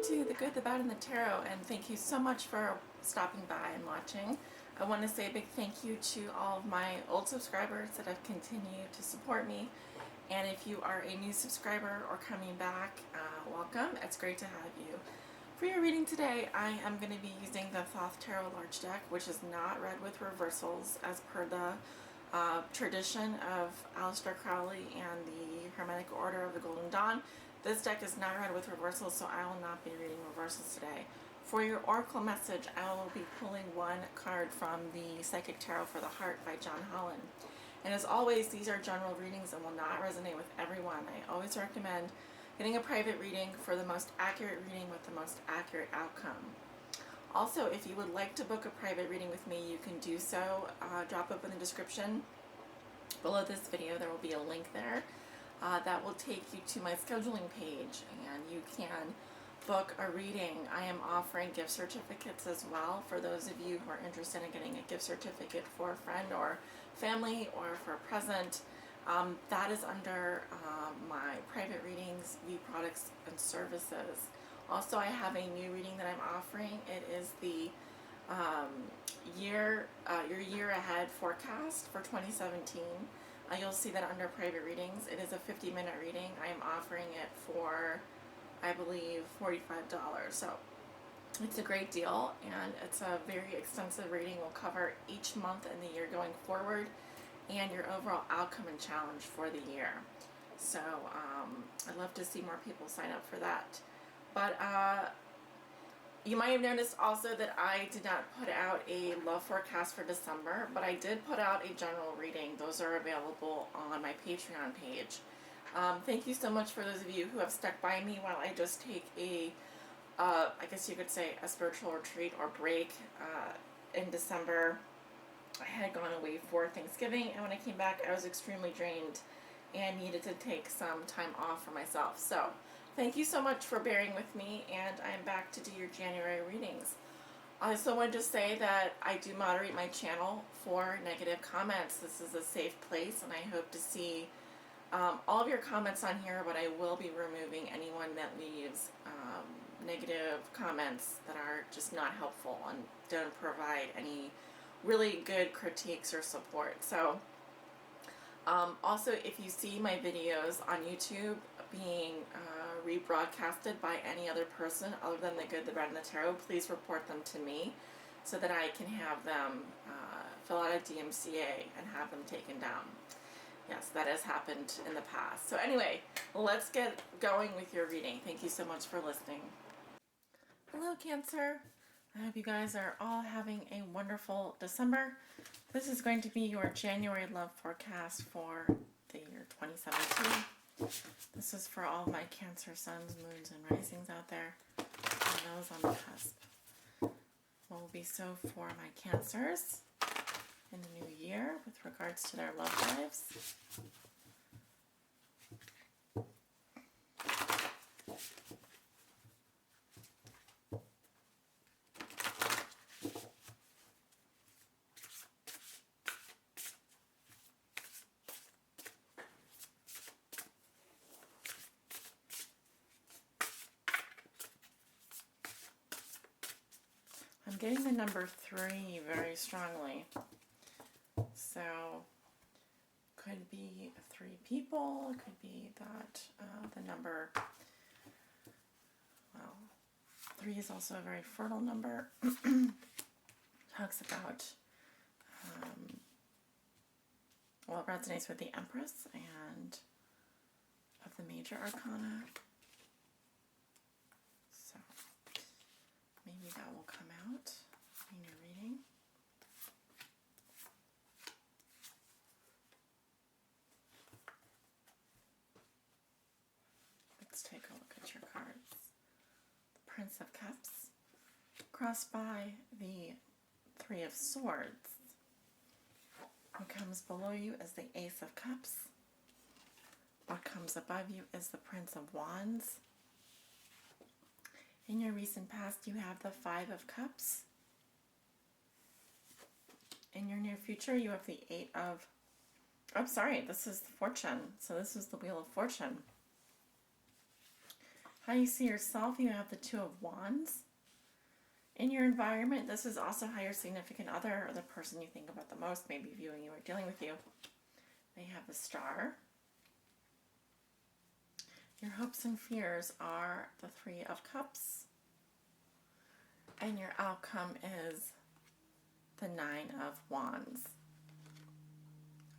Welcome to The Good, the Bad, and the Tarot, and thank you so much for stopping by and watching. I want to say a big thank you to all of my old subscribers that have continued to support me, and if you are a new subscriber or coming back, welcome. It's great to have you. For your reading today, I am going to be using the Thoth Tarot Large Deck, which is not read with reversals as per the tradition of Aleister Crowley and the Hermetic Order of the Golden Dawn. This deck is not read with reversals, so I will not be reading reversals today. For your oracle message, I will be pulling one card from the Psychic Tarot for the Heart by John Holland. And as always, these are general readings and will not resonate with everyone. I always recommend getting a private reading for the most accurate reading with the most accurate outcome. Also, if you would like to book a private reading with me, you can do so. Drop up in the description below this video. There will be a link there that will take you to my scheduling page, and you can book a reading. I am offering gift certificates as well for those of you who are interested in getting a gift certificate for a friend or family or for a present. That is under my private readings, view products and services. Also, I have a new reading that I'm offering. It is the your year ahead forecast for 2017. You'll see that under private readings. It is a 50-minute reading. I am offering it for, I believe, $45. So it's a great deal, and it's a very extensive reading. Will cover each month in the year going forward and your overall outcome and challenge for the year. So I'd love to see more people sign up for that. But you might have noticed also that I did not put out a love forecast for December, but I did put out a general reading. Those are available on my Patreon page. Thank you so much for those of you who have stuck by me while I just take a, I guess you could say, a spiritual retreat or break in December. I had gone away for Thanksgiving, and when I came back, I was extremely drained and needed to take some time off for myself. So thank you so much for bearing with me, and I'm back to do your January readings. I also wanted to say that I do moderate my channel for negative comments. This is a safe place, and I hope to see all of your comments on here, but I will be removing anyone that leaves negative comments that are just not helpful and don't provide any really good critiques or support. So also, if you see my videos on YouTube being rebroadcasted by any other person other than The Good, the Bad, and the Tarot, please report them to me so that I can have them fill out a DMCA and have them taken down. Yes, that has happened in the past. So anyway, let's get going with your reading. Thank you so much for listening. Hello, Cancer. I hope you guys are all having a wonderful December. This is going to be your January love forecast for the year 2017. This is for all of my Cancer suns, moons, and risings out there, and those on the cusp. What will be so for my Cancers in the new year with regards to their love lives? I'm getting the number 3 very strongly. So, could be 3 people, it could be that the number, well, 3 is also a very fertile number. Talks about, well, it resonates with the Empress and of the major arcana. So, maybe that will come out in your reading. Let's take a look at your cards. The Prince of Cups, crossed by the 3 of Swords. What comes below you is the Ace of Cups. What comes above you is the Prince of Wands. In your recent past, you have the 5 of Cups. In your near future, you have the 8 of... Oh, sorry, this is the Fortune. So this is the Wheel of Fortune. How you see yourself, you have the Two of Wands. In your environment, this is also how your significant other, or the person you think about the most, may be viewing you or dealing with you. They have the Star. Your hopes and fears are the Three of Cups. And your outcome is the Nine of Wands.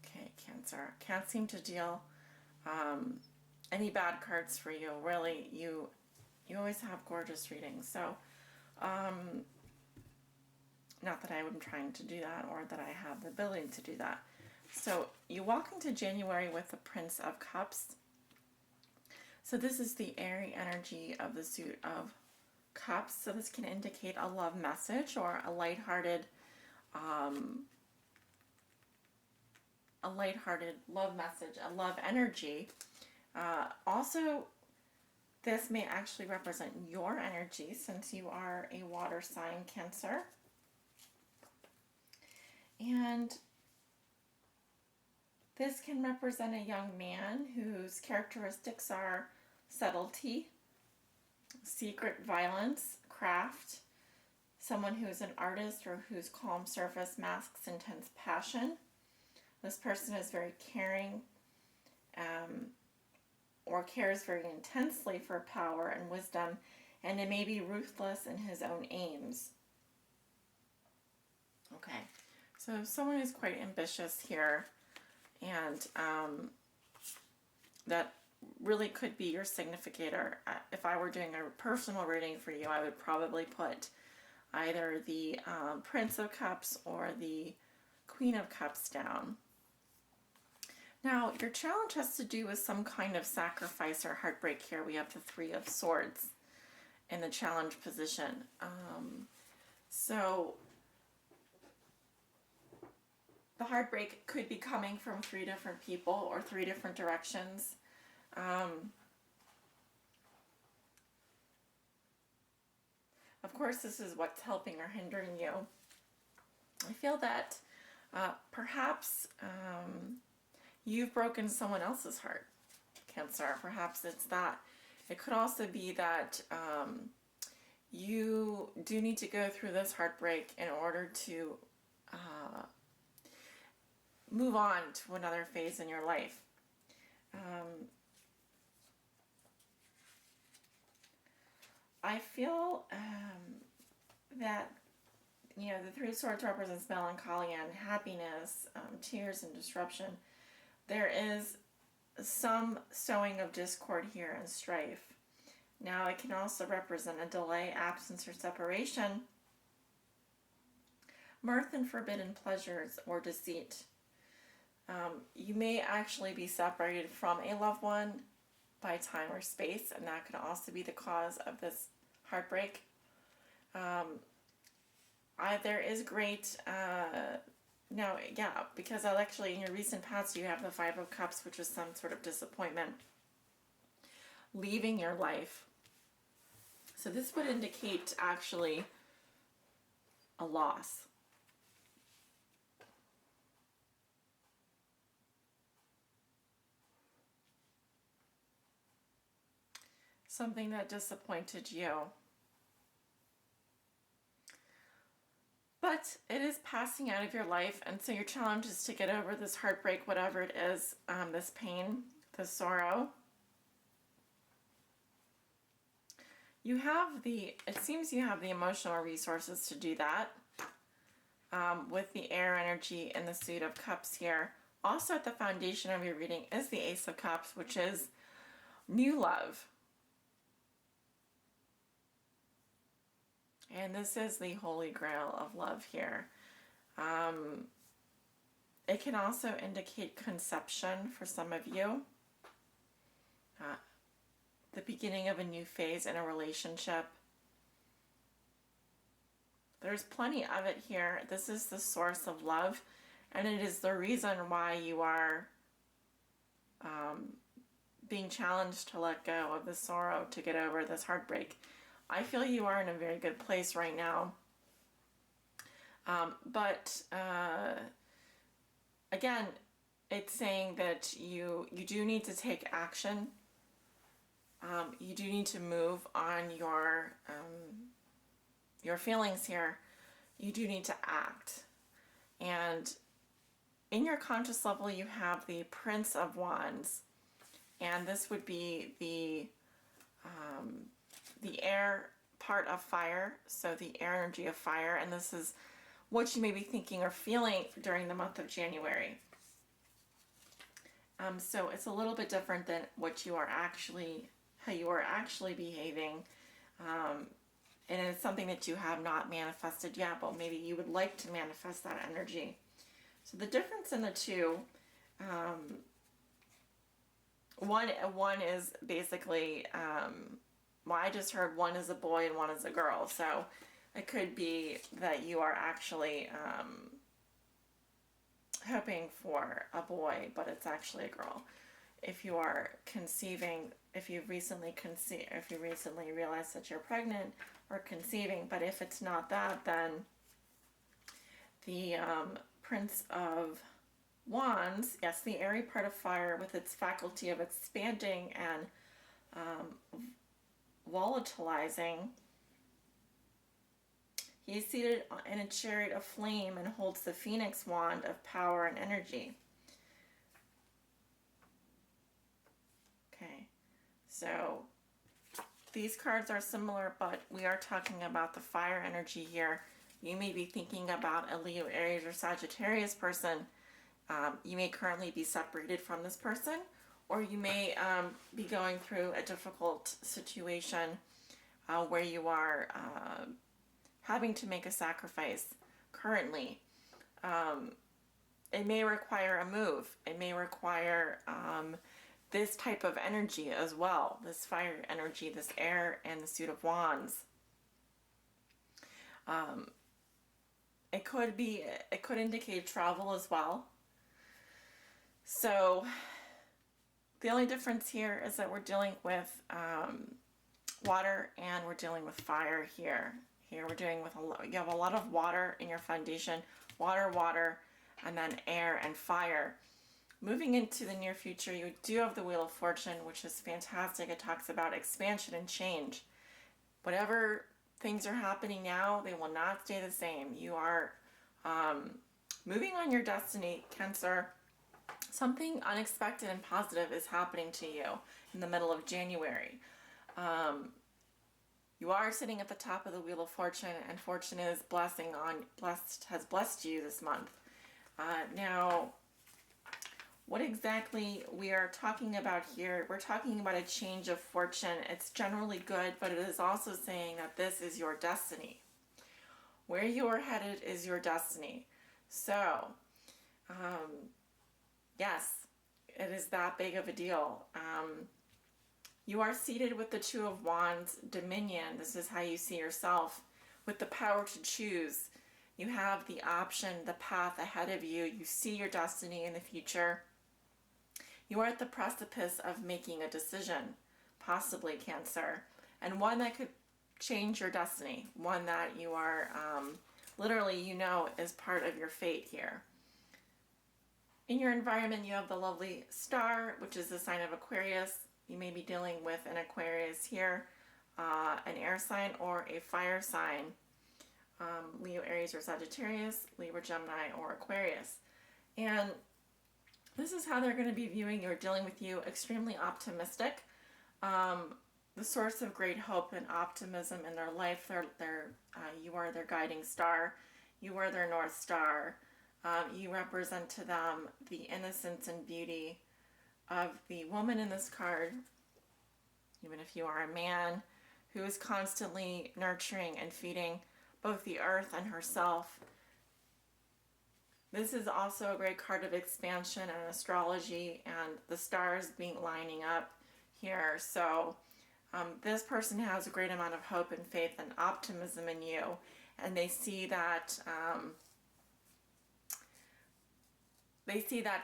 Okay, Cancer. Can't seem to deal any bad cards for you. Really, you always have gorgeous readings. So, not that I'm trying to do that or that I have the ability to do that. So you walk into January with the Prince of Cups. So this is the airy energy of the suit of cups. So this can indicate a love message or a lighthearted love message, a love energy. Also, this may actually represent your energy since you are a water sign, Cancer. And this can represent a young man whose characteristics are subtlety, secret violence, craft, someone who is an artist or whose calm surface masks intense passion. This person is very caring or cares very intensely for power and wisdom, and it may be ruthless in his own aims. Okay, so someone is quite ambitious here, and that really could be your significator. If I were doing a personal reading for you, I would probably put either the Prince of Cups or the Queen of Cups down. Now, your challenge has to do with some kind of sacrifice or heartbreak here. We have the Three of Swords in the challenge position. So the heartbreak could be coming from three different people or three different directions. Of course, this is what's helping or hindering you. I feel that perhaps you've broken someone else's heart, Cancer. Perhaps it's that. It could also be that you do need to go through this heartbreak in order to move on to another phase in your life. I feel that, you know, the Three of Swords represents melancholy and happiness, tears and disruption. There is some sowing of discord here and strife. Now, it can also represent a delay, absence, or separation, mirth and forbidden pleasures, or deceit. You may actually be separated from a loved one by time or space, and that could also be the cause of this heartbreak. There is great, no, yeah, because actually in your recent past you have the Five of Cups, which is some sort of disappointment leaving your life. So this would indicate actually a loss. Something that disappointed you. But it is passing out of your life, and so your challenge is to get over this heartbreak, whatever it is, this pain, this sorrow. You have it seems you have the emotional resources to do that with the air energy and the Suit of Cups here. Also at the foundation of your reading is the Ace of Cups, which is new love. And this is the holy grail of love here. It can also indicate conception for some of you. The beginning of a new phase in a relationship. There's plenty of it here. This is the source of love, and it is the reason why you are being challenged to let go of the sorrow, to get over this heartbreak. I feel you are in a very good place right now. But again, it's saying that you do need to take action You do need to move on your feelings here. You do need to act. And in your conscious level, you have the Prince of Wands, and this would be the air part of fire, so the air energy of fire, and this is what you may be thinking or feeling during the month of January. So it's a little bit different than how you are actually behaving, and it's something that you have not manifested yet, but maybe you would like to manifest that energy. So the difference in the two, one is basically, well, I just heard one is a boy and one is a girl, so it could be that you are actually hoping for a boy, but it's actually a girl. If you are conceiving, if you've recently realized that you're pregnant or conceiving, but if it's not that, then the Prince of Wands, yes, the airy part of fire with its faculty of expanding and volatilizing. He is seated in a chariot of flame and holds the phoenix wand of power and energy. Okay, so these cards are similar, but we are talking about the fire energy here. You may be thinking about a Leo, Aries, or Sagittarius person. You may currently be separated from this person, or you may be going through a difficult situation where you are having to make a sacrifice currently. It may require a move. It may require this type of energy as well, this fire energy, this air, and the suit of wands. It could indicate travel as well. So the only difference here is that we're dealing with water and we're dealing with fire here. Here we're dealing with you have a lot of water in your foundation, water, and then air and fire. Moving into the near future, you do have the Wheel of Fortune, which is fantastic. It talks about expansion and change. Whatever things are happening now, they will not stay the same. You are moving on your destiny, Cancer. Something unexpected and positive is happening to you in the middle of January. You are sitting at the top of the Wheel of Fortune, and fortune is has blessed you this month. Now, what exactly we are talking about here, we're talking about a change of fortune. It's generally good, but it is also saying that this is your destiny. Where you are headed is your destiny. So, yes, it is that big of a deal. You are seated with the Two of Wands, Dominion. This is how you see yourself, with the power to choose. You have the option, the path ahead of you. You see your destiny in the future. You are at the precipice of making a decision, possibly, Cancer, and one that could change your destiny, one that you are literally, is part of your fate here. In your environment, you have the lovely star, which is the sign of Aquarius. You may be dealing with an Aquarius here, an air sign or a fire sign, Leo, Aries, or Sagittarius, Libra, Gemini, or Aquarius. And this is how they're going to be viewing you or dealing with you. Extremely optimistic, the source of great hope and optimism in their life. You are their guiding star. You are their North Star. You represent to them the innocence and beauty of the woman in this card, even if you are a man who is constantly nurturing and feeding both the earth and herself. This is also a great card of expansion and astrology, and the stars lining up here. So this person has a great amount of hope and faith and optimism in you, and they see that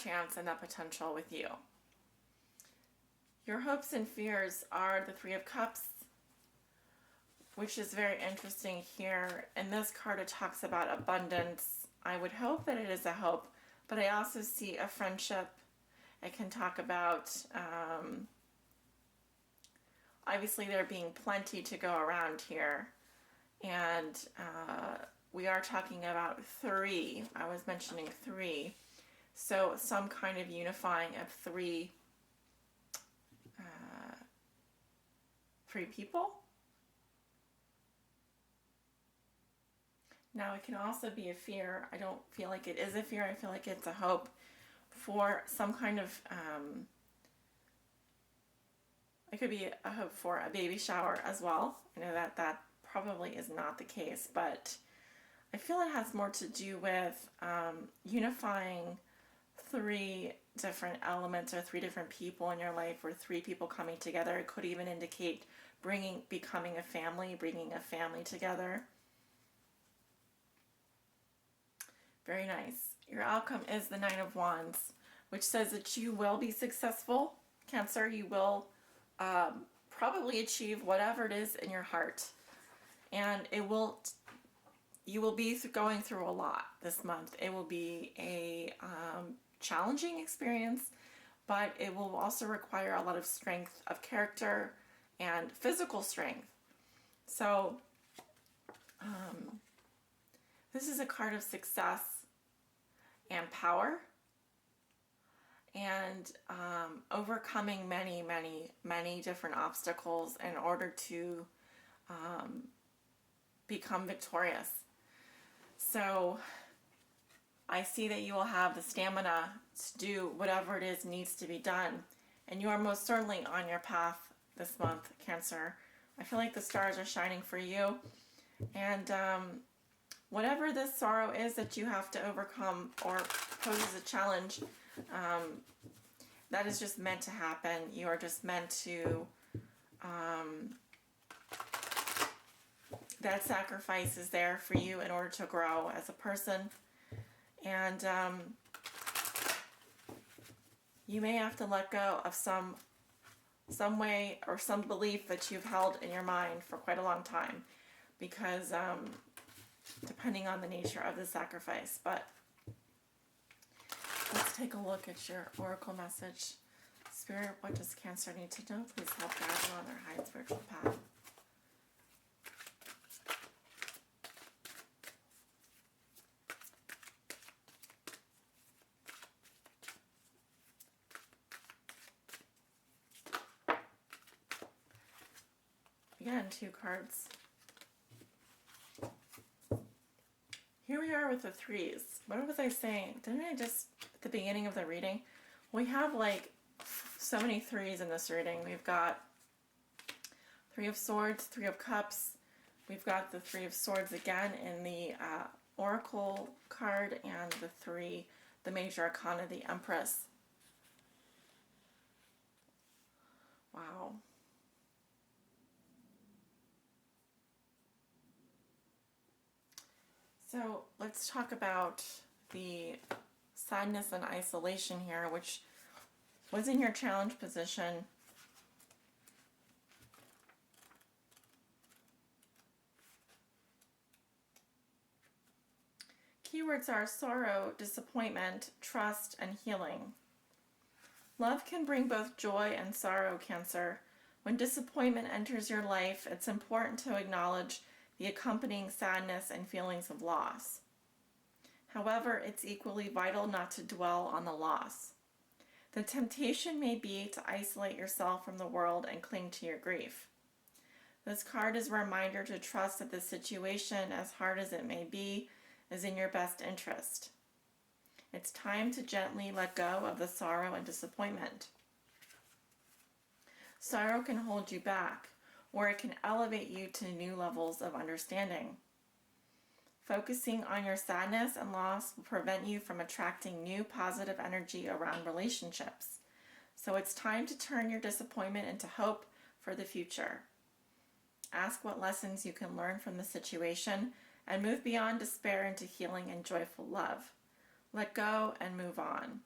chance and that potential with you. Your hopes and fears are the Three of Cups, which is very interesting here. In this card, it talks about abundance. I would hope that it is a hope, but I also see a friendship. It can talk about obviously there being plenty to go around here. And we are talking about three. I was mentioning three. So some kind of unifying of three people. Now it can also be a fear. I don't feel like it is a fear. I feel like it's a hope for some kind of, it could be a hope for a baby shower as well. I know that that probably is not the case, but I feel it has more to do with unifying three different elements or three different people in your life, or three people coming together. It could even indicate becoming a family, bringing a family together. Very nice. Your outcome is the Nine of Wands, which says that you will be successful, Cancer. You will probably achieve whatever it is in your heart, and you will be going through a lot this month. It will be a challenging experience, but it will also require a lot of strength of character and physical strength. So this is a card of success and power, and overcoming many different obstacles in order to become victorious. So I see that you will have the stamina to do whatever it is needs to be done, and you are most certainly on your path this month, Cancer. I feel like the stars are shining for you, and whatever this sorrow is that you have to overcome or poses a challenge, that is just meant to happen. You are just meant to, that sacrifice is there for you in order to grow as a person. And you may have to let go of some way or some belief that you've held in your mind for quite a long time, because depending on the nature of the sacrifice. But let's take a look at your oracle message. Spirit, what does Cancer need to know? Please help guide them on their high and spiritual path. Again, 2 cards. Here we are with the 3s. What was I saying? Didn't I just, at the beginning of the reading, we have like so many 3s in this reading. We've got 3 of Swords, 3 of Cups. We've got the 3 of Swords again in the Oracle card, and the Major Arcana, the Empress. Wow. So let's talk about the sadness and isolation here, which was in your challenge position. Keywords are sorrow, disappointment, trust, and healing. Love can bring both joy and sorrow, Cancer. When disappointment enters your life, it's important to acknowledge the accompanying sadness and feelings of loss. However, it's equally vital not to dwell on the loss. The temptation may be to isolate yourself from the world and cling to your grief. This card is a reminder to trust that the situation, as hard as it may be, is in your best interest. It's time to gently let go of the sorrow and disappointment. Sorrow can hold you back, or it can elevate you to new levels of understanding. Focusing on your sadness and loss will prevent you from attracting new positive energy around relationships. So it's time to turn your disappointment into hope for the future. Ask what lessons you can learn from the situation and move beyond despair into healing and joyful love. Let go and move on.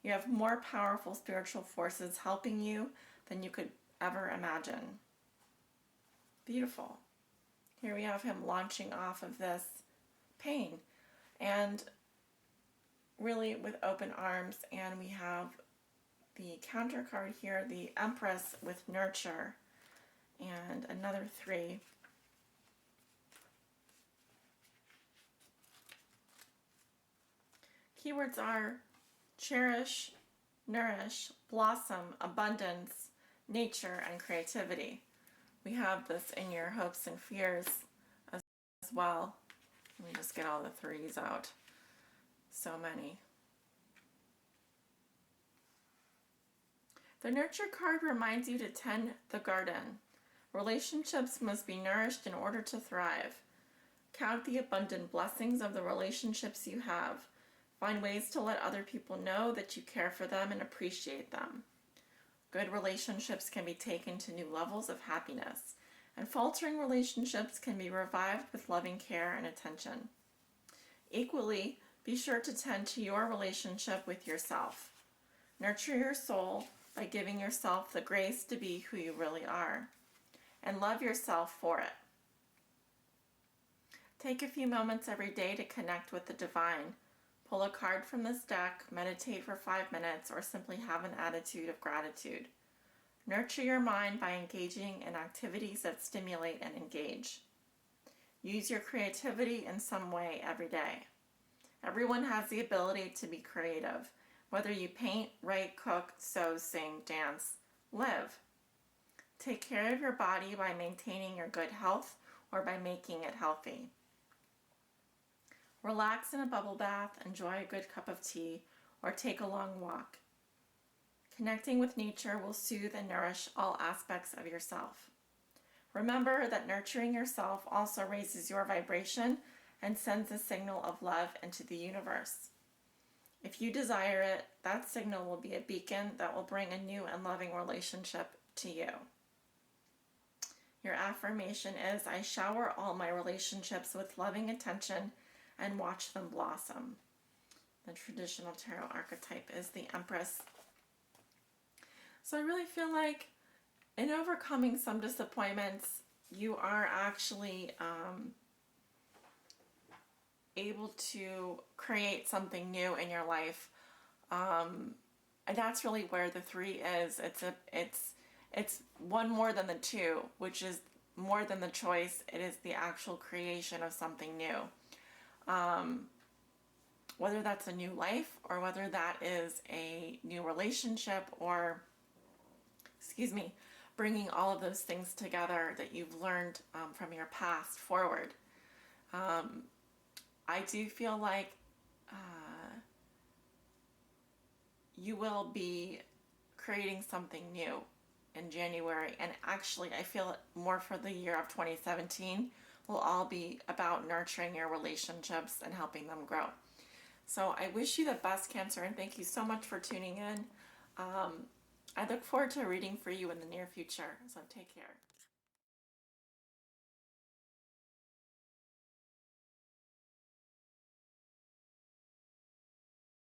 You have more powerful spiritual forces helping you than you could ever imagine. Beautiful. Here we have him launching off of this pain, and really with open arms. And we have the counter card here, the Empress, with nurture. and another 3. Keywords are cherish, nourish, blossom, abundance, nature, and creativity. We have this in your hopes and fears as well. Let me just get all the 3s out. So many. The nurture card reminds you to tend the garden. Relationships must be nourished in order to thrive. Count the abundant blessings of the relationships you have. Find ways to let other people know that you care for them and appreciate them. Good relationships can be taken to new levels of happiness, and faltering relationships can be revived with loving care and attention. Equally, be sure to tend to your relationship with yourself. Nurture your soul by giving yourself the grace to be who you really are, and love yourself for it. Take a few moments every day to connect with the divine. Pull a card from this deck, meditate for 5 minutes, or simply have an attitude of gratitude. Nurture your mind by engaging in activities that stimulate and engage. Use your creativity in some way every day. Everyone has the ability to be creative. Whether you paint, write, cook, sew, sing, dance, live. Take care of your body by maintaining your good health or by making it healthy. Relax in a bubble bath, enjoy a good cup of tea, or take a long walk. Connecting with nature will soothe and nourish all aspects of yourself. Remember that nurturing yourself also raises your vibration and sends a signal of love into the universe. If you desire it, that signal will be a beacon that will bring a new and loving relationship to you. Your affirmation is, I shower all my relationships with loving attention and watch them blossom. The traditional tarot archetype is the Empress. So I really feel like in overcoming some disappointments, you are actually able to create something new in your life. And that's really where the 3 is. It's one more than the 2, which is more than the choice. It is the actual creation of something new. Whether that's a new life or whether that is a new relationship or, bringing all of those things together that you've learned from your past forward. I do feel like you will be creating something new in January, and actually I feel more for the year of 2017 will all be about nurturing your relationships and helping them grow. So I wish you the best, Cancer, and thank you so much for tuning in. I look forward to reading for you in the near future, so take care.